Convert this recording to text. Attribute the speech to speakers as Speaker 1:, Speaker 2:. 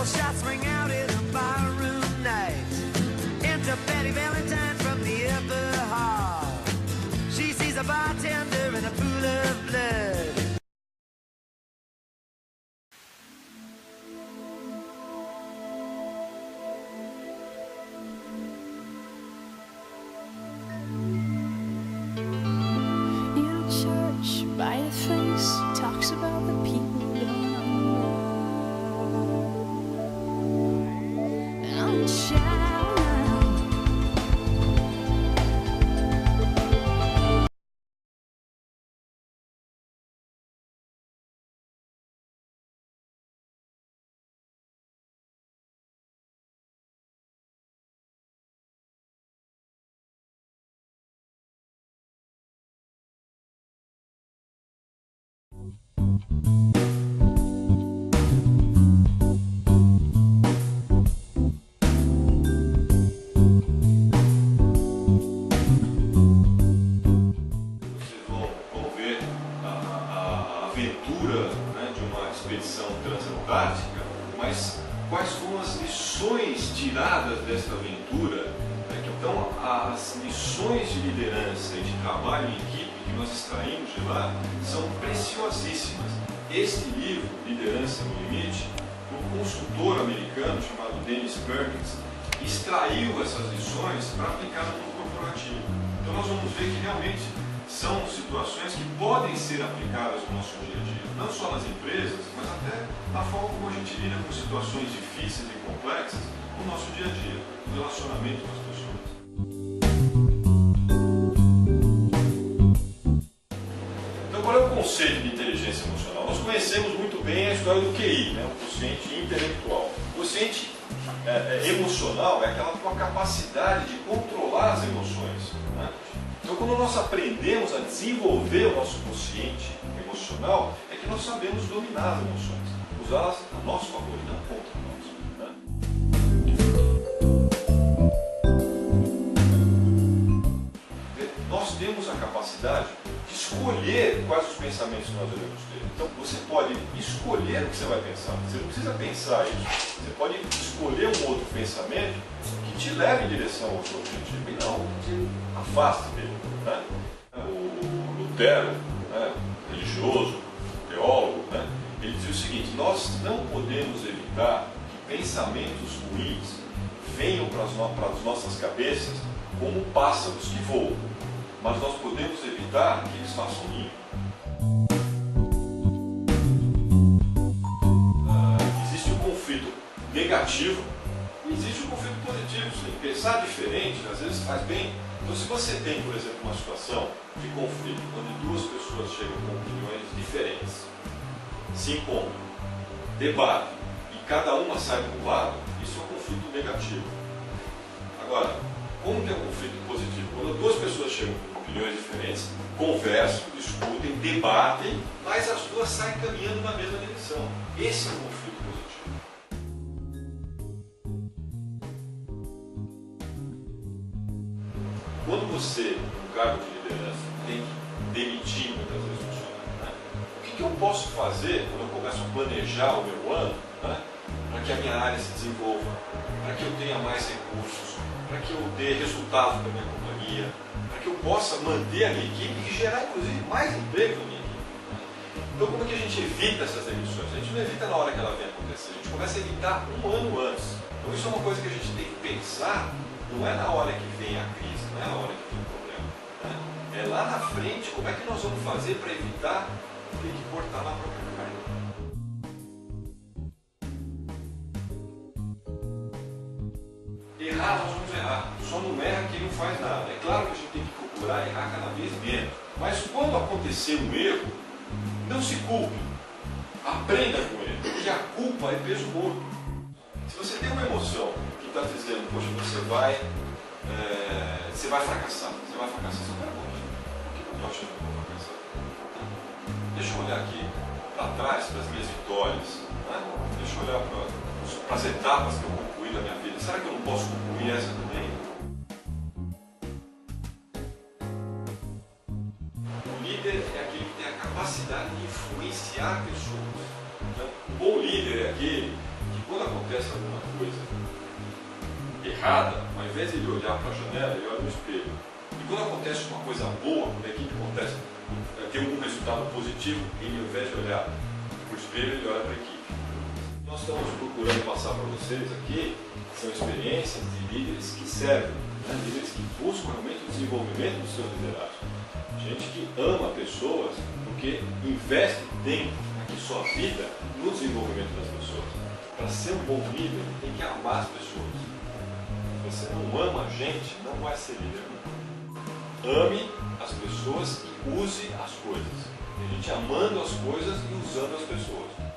Speaker 1: shots ring out in a barroom night. Enter Betty Valentine from the upper hall. She sees a bartender in a pool of blood.
Speaker 2: By the face, talks about the people going on. I'm shy.
Speaker 3: Aventura, né, de uma expedição transantártica, mas quais foram as lições tiradas desta aventura, né, que então as lições de liderança e de trabalho em equipe que nós extraímos de lá são preciosíssimas. Este livro, Liderança no Limite, um consultor americano chamado Dennis Perkins extraiu essas lições para aplicar no mundo corporativo. Então nós vamos ver que realmente são situações que podem ser aplicadas no nosso dia a dia, não só nas empresas, mas até na forma como a gente lida com situações difíceis e complexas no nosso dia a dia, no relacionamento com as pessoas. Então, qual é o conceito de inteligência emocional? Nós conhecemos muito bem a história do QI, né? O quociente intelectual. O quociente emocional é aquela tua capacidade de controlar as emoções, né? Então, quando nós aprendemos a desenvolver o nosso quociente emocional, é que nós sabemos dominar as emoções, usá-las a nosso favor e não contra nós, né? Nós temos a capacidade de escolher quais os pensamentos que nós devemos ter. Então, você pode escolher o que você vai pensar. Você não precisa pensar isso. Você pode escolher um outro pensamento que te leve em direção ao seu objetivo e não te afaste dele, né? O Lutero, né, religioso, teólogo, né, ele dizia o seguinte: nós não podemos evitar que pensamentos ruins venham para as nossas cabeças como pássaros que voam, mas nós podemos evitar que eles façam ninho. Existe um conflito negativo e existe um conflito positivo. Pensar diferente às vezes faz bem. Então, se você tem, por exemplo, uma situação de conflito, onde duas pessoas chegam com opiniões diferentes, se encontram, debatem e cada uma sai de um lado, isso é um conflito negativo. Agora, como que é um conflito positivo? Quando duas pessoas chegam com opiniões diferentes, conversam, discutem, debatem, mas as duas saem caminhando na mesma direção. Esse é um conflito positivo. Quando você, no cargo de liderança, tem que demitir muitas vezes funcionários, né? O que eu posso fazer quando eu começo a planejar o meu ano, né, para que a minha área se desenvolva, para que eu tenha mais recursos, para que eu dê resultado para a minha companhia, para que eu possa manter a minha equipe e gerar, inclusive, mais emprego na minha equipe. Então, como é que a gente evita essas demissões? A gente não evita na hora que ela vem acontecer, a gente começa a evitar um ano antes. Então, isso é uma coisa que a gente tem que pensar. Não é na hora que vem a crise, não é na hora que vem o problema, né? É lá na frente, como é que nós vamos fazer para evitar ter que cortar na própria carne. Errar, nós vamos errar. Só não erra quem não faz nada. É claro que a gente tem que procurar errar cada vez menos. Mas quando acontecer um erro, não se culpe. Aprenda com ele, porque a culpa é peso morto. Se você tem uma emoção que está dizendo, poxa, você vai fracassar, você vai fracassar, você vai longe. Por que eu estou achando que eu vou fracassar? Deixa eu olhar aqui para trás, para as minhas vitórias, né? Deixa eu olhar para as etapas que eu concluí da minha vida. Será que eu não posso concluir essa também? O líder é aquele que tem a capacidade de influenciar pessoas. Então, um bom líder é aquele que, quando acontece alguma coisa errada, ao invés de ele olhar para a janela, ele olha no espelho. E quando acontece uma coisa boa, quando a equipe tem um resultado positivo, ele, ao invés de olhar para o espelho, ele olha para a equipe. Nós estamos procurando passar para vocês aqui são experiências de líderes que servem, né? Líderes que buscam realmente o desenvolvimento do seu liderazgo. Gente que ama pessoas porque investe tempo aqui sua vida no desenvolvimento das pessoas. Para ser um bom líder, tem que amar as pessoas. Se você não ama a gente, não vai ser líder nunca. Ame as pessoas e use as coisas. Tem gente amando as coisas e usando as pessoas.